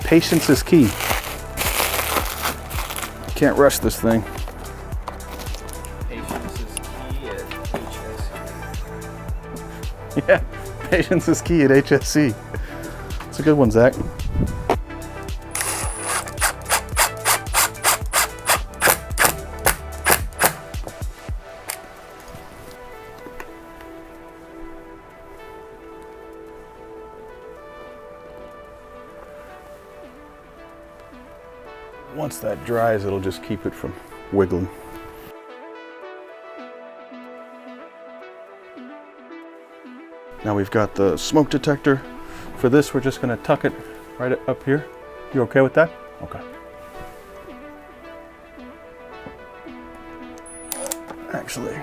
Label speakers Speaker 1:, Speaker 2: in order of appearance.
Speaker 1: Patience is key. Can't rush this thing.
Speaker 2: Patience is key at H.S.E.
Speaker 1: Yeah, patience is key at H.S.E. It's a good one, Zach. Once that dries, it'll just keep it from wiggling. Now we've got the smoke detector. For this, we're just gonna tuck it right up here. You okay with that? Okay. Actually,